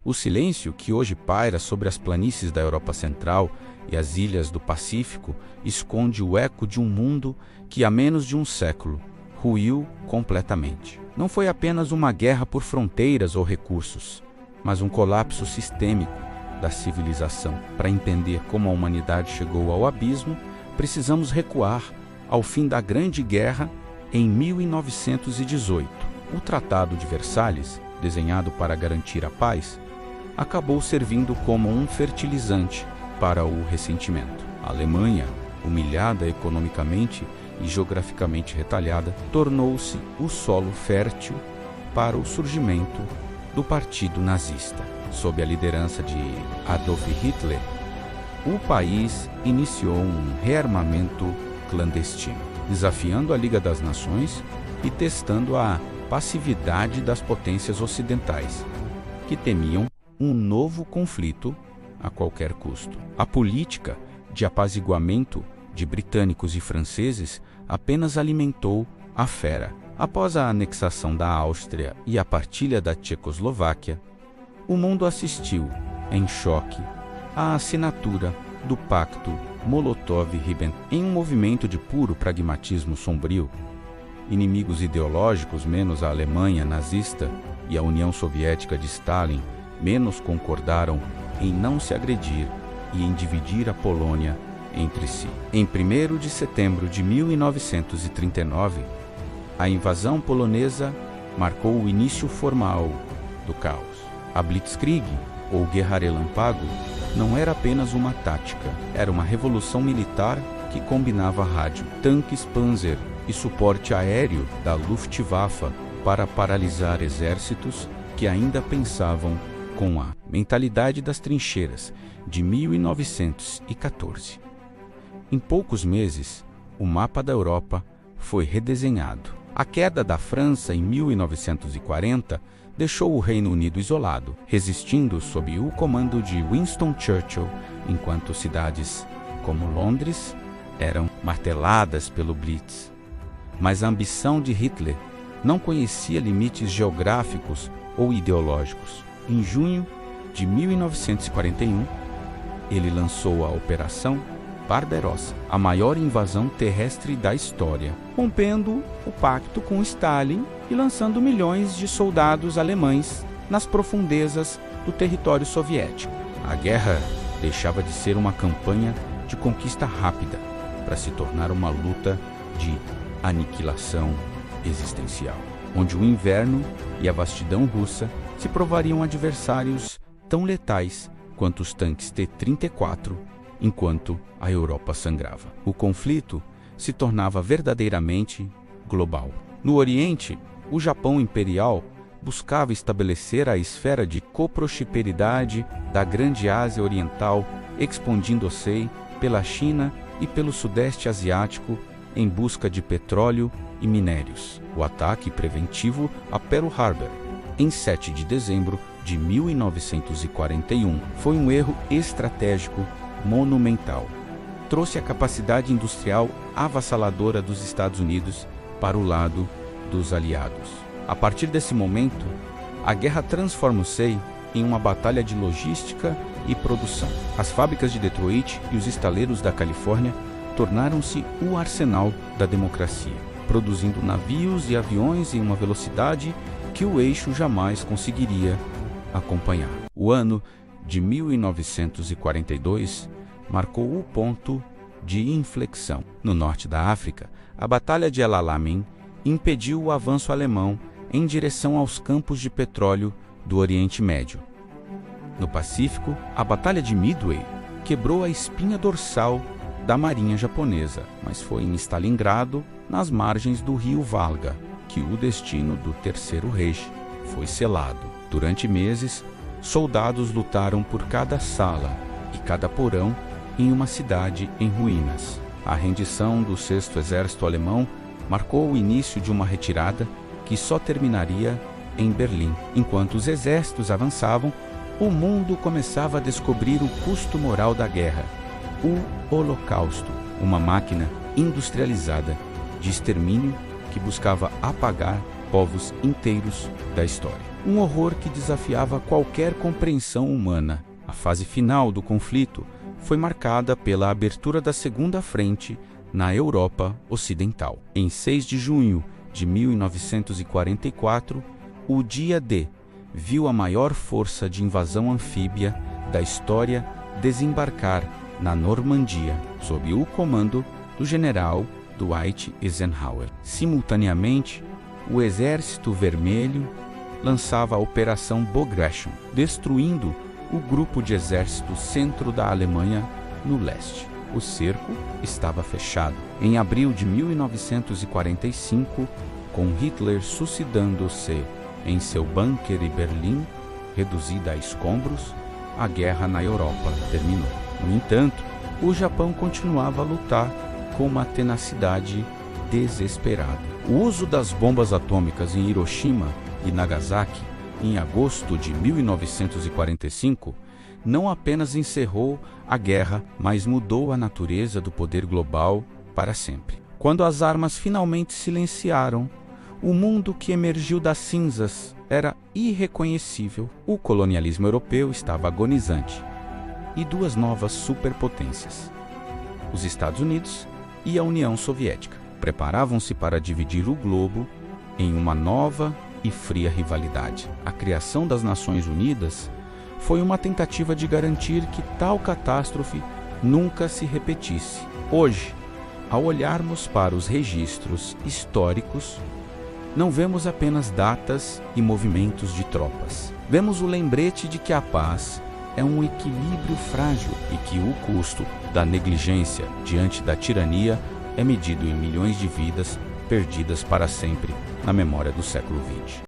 O silêncio que hoje paira sobre as planícies da Europa Central e as ilhas do Pacífico esconde o eco de um mundo que há menos de um século ruiu completamente. Não foi apenas uma guerra por fronteiras ou recursos, mas um colapso sistêmico da civilização. Para entender como a humanidade chegou ao abismo, precisamos recuar ao fim da Grande Guerra em 1918. O Tratado de Versalhes, desenhado para garantir a paz, acabou servindo como um fertilizante para o ressentimento. A Alemanha, humilhada economicamente e geograficamente retalhada, tornou-se o solo fértil para o surgimento do Partido Nazista. Sob a liderança de Adolf Hitler, o país iniciou um rearmamento clandestino, desafiando a Liga das Nações e testando a passividade das potências ocidentais, que temiam um novo conflito a qualquer custo. A política de apaziguamento de britânicos e franceses apenas alimentou a fera. Após a anexação da Áustria e a partilha da Tchecoslováquia, o mundo assistiu, em choque, à assinatura do Pacto Molotov-Ribbentrop. Em um movimento de puro pragmatismo sombrio, inimigos ideológicos, menos a Alemanha nazista e a União Soviética de Stalin, menos concordaram em não se agredir e em dividir a Polônia entre si. Em 1º de setembro de 1939, a invasão polonesa marcou o início formal do caos. A Blitzkrieg, ou Guerra Relâmpago, não era apenas uma tática, era uma revolução militar que combinava rádio, tanques Panzer e suporte aéreo da Luftwaffe para paralisar exércitos que ainda pensavam com a mentalidade das trincheiras de 1914. Em poucos meses, o mapa da Europa foi redesenhado. A queda da França em 1940 deixou o Reino Unido isolado, resistindo sob o comando de Winston Churchill, enquanto cidades como Londres eram marteladas pelo Blitz. Mas a ambição de Hitler não conhecia limites geográficos ou ideológicos. Em junho de 1941, ele lançou a Operação Barbarossa, a maior invasão terrestre da história, rompendo o pacto com Stalin e lançando milhões de soldados alemães nas profundezas do território soviético. A guerra deixava de ser uma campanha de conquista rápida para se tornar uma luta de aniquilação existencial, onde o inverno e a vastidão russa se provariam adversários tão letais quanto os tanques T-34, enquanto a Europa sangrava. O conflito se tornava verdadeiramente global. No Oriente, o Japão imperial buscava estabelecer a esfera de coprosperidade da Grande Ásia Oriental, expandindo-se pela China e pelo Sudeste Asiático em busca de petróleo e minérios. O ataque preventivo a Pearl Harbor, em 7 de dezembro de 1941, foi um erro estratégico monumental. Trouxe a capacidade industrial avassaladora dos Estados Unidos para o lado dos aliados. A partir desse momento, a guerra transformou-se em uma batalha de logística e produção. As fábricas de Detroit e os estaleiros da Califórnia tornaram-se o arsenal da democracia, produzindo navios e aviões em uma velocidade que o eixo jamais conseguiria acompanhar. O ano de 1942 marcou o ponto de inflexão. No norte da África, a Batalha de El Alamein impediu o avanço alemão em direção aos campos de petróleo do Oriente Médio. No Pacífico, a Batalha de Midway quebrou a espinha dorsal da marinha japonesa, mas foi em Stalingrado, nas margens do rio Volga, que o destino do Terceiro Reich foi selado. Durante meses, soldados lutaram por cada sala e cada porão em uma cidade em ruínas. A rendição do 6º Exército Alemão marcou o início de uma retirada que só terminaria em Berlim. Enquanto os exércitos avançavam, o mundo começava a descobrir o custo moral da guerra, o Holocausto, uma máquina industrializada de extermínio que buscava apagar povos inteiros da história. um horror que desafiava qualquer compreensão humana. A fase final do conflito foi marcada pela abertura da Segunda Frente na Europa Ocidental. Em 6 de junho de 1944, o Dia D viu a maior força de invasão anfíbia da história desembarcar na Normandia, sob o comando do general Dwight Eisenhower. Simultaneamente, o Exército Vermelho lançava a Operação Bogration, destruindo o grupo de exército centro da Alemanha no leste. O cerco estava fechado. Em abril de 1945, com Hitler suicidando-se em seu bunker em Berlim, reduzida a escombros, a guerra na Europa terminou. No entanto, o Japão continuava a lutar com uma tenacidade desesperada. O uso das bombas atômicas em Hiroshima e Nagasaki, em agosto de 1945, não apenas encerrou a guerra, mas mudou a natureza do poder global para sempre. Quando as armas finalmente silenciaram, o mundo que emergiu das cinzas era irreconhecível. O colonialismo europeu estava agonizante e duas novas superpotências, os Estados Unidos e a União Soviética, preparavam-se para dividir o globo em uma nova e fria rivalidade. A criação das Nações Unidas foi uma tentativa de garantir que tal catástrofe nunca se repetisse. Hoje, ao olharmos para os registros históricos, não vemos apenas datas e movimentos de tropas. Vemos o lembrete de que a paz é um equilíbrio frágil e que o custo da negligência diante da tirania é medido em milhões de vidas perdidas para sempre na memória do século XX.